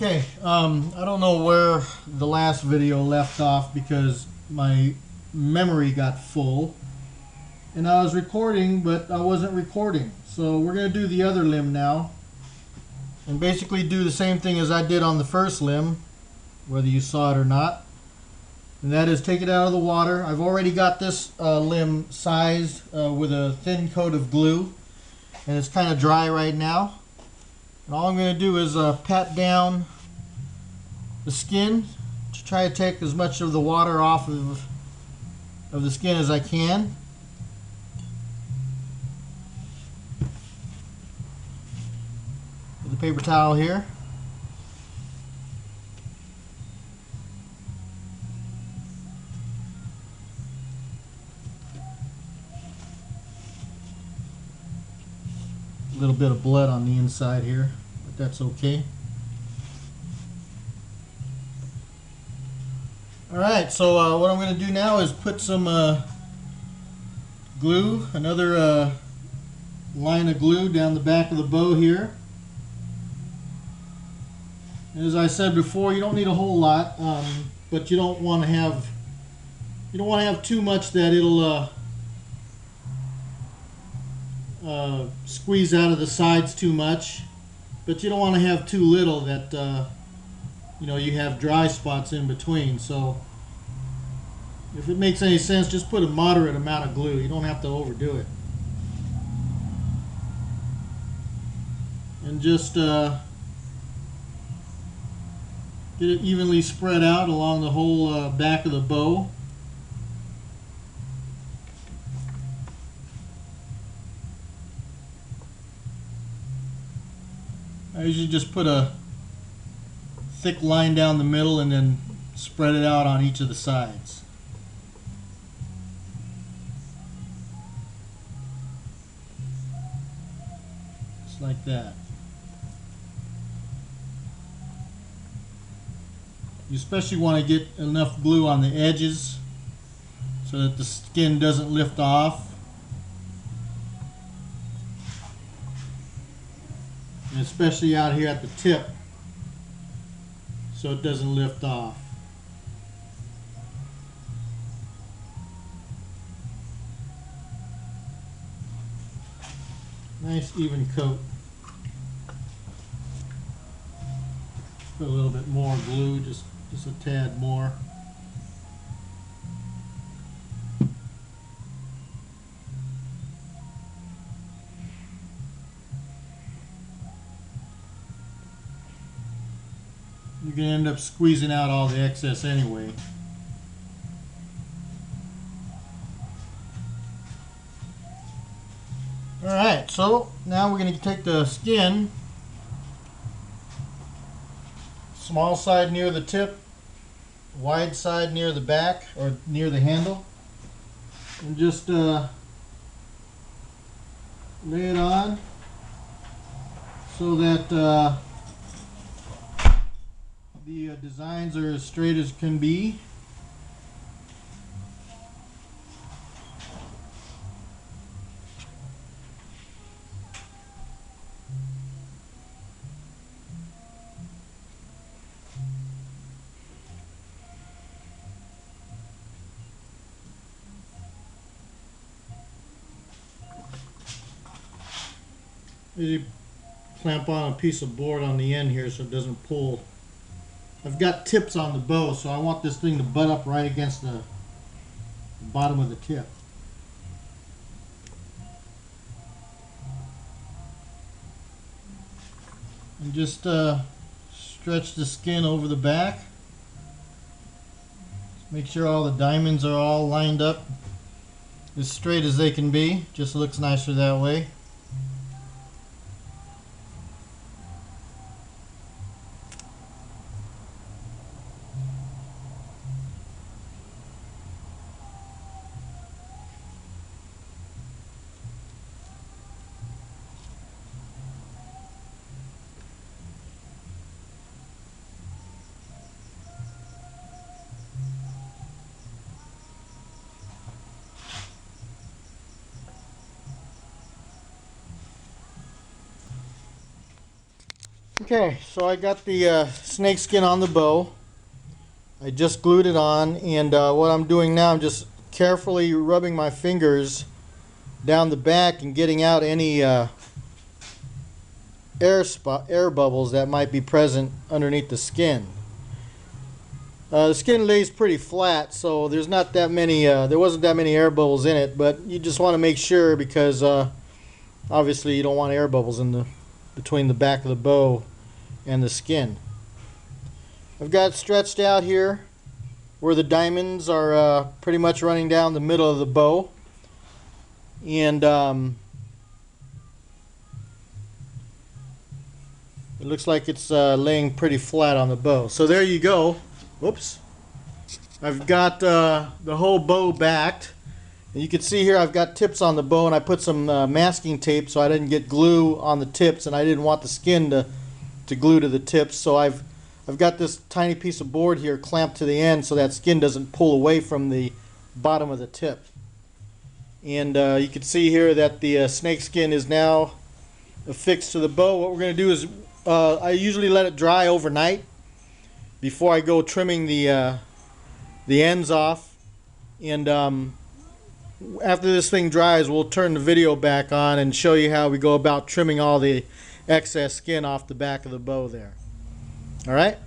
Okay, I don't know where the last video left off because my memory got full and I was recording, but I wasn't recording. So we're going to do the other limb now and basically do the same thing as I did on the first limb, whether you saw it or not. And that is take it out of the water. I've already got this limb sized with a thin coat of glue, and it's kind of dry right now. And all I'm going to do is pat down the skin to try to take as much of the water off of the skin as I can. With the paper towel here. A little bit of blood on the inside here, but that's okay. Alright, so what I'm going to do now is put some glue, another line of glue down the back of the bow here. As I said before, you don't need a whole lot, but you don't want to have too much that it'll squeeze out of the sides too much, but you don't want to have too little that you have dry spots in between. So if it makes any sense, just put a moderate amount of glue. You don't have to overdo it. And just get it evenly spread out along the whole back of the bow. I usually just put a thick line down the middle and then spread it out on each of the sides. Just like that. You especially want to get enough glue on the edges so that the skin doesn't lift off. And especially out here at the tip, so it doesn't lift off. Nice even coat. Put a little bit more glue, just a tad more. You're going to end up squeezing out all the excess anyway. Alright, so now we're going to take the skin, small side near the tip, wide side near the back or near the handle, and just lay it on so that the designs are as straight as can be. You clamp on a piece of board on the end here so it doesn't pull. I've got tips on the bow, so I want this thing to butt up right against the bottom of the tip. And just stretch the skin over the back. Make sure all the diamonds are all lined up as straight as they can be. Just looks nicer that way. Okay, so I got the snakeskin on the bow. I just glued it on, and what I'm doing now, I'm just carefully rubbing my fingers down the back and getting out any air bubbles that might be present underneath the skin. The skin lays pretty flat, so there's not that many. There wasn't that many air bubbles in it, but you just want to make sure because obviously you don't want air bubbles in between the back of the bow and the skin. I've got it stretched out here where the diamonds are pretty much running down the middle of the bow, and it looks like it's laying pretty flat on the bow. So there you go. Whoops. I've got the whole bow backed, and you can see here I've got tips on the bow, and I put some masking tape so I didn't get glue on the tips, and I didn't want the skin to glue to the tips, so I've got this tiny piece of board here clamped to the end so that skin doesn't pull away from the bottom of the tip. And you can see here that the snakeskin is now affixed to the bow. What we're going to do is I usually let it dry overnight before I go trimming the ends off, and after this thing dries, we'll turn the video back on and show you how we go about trimming all the excess skin off the back of the bow there. All right?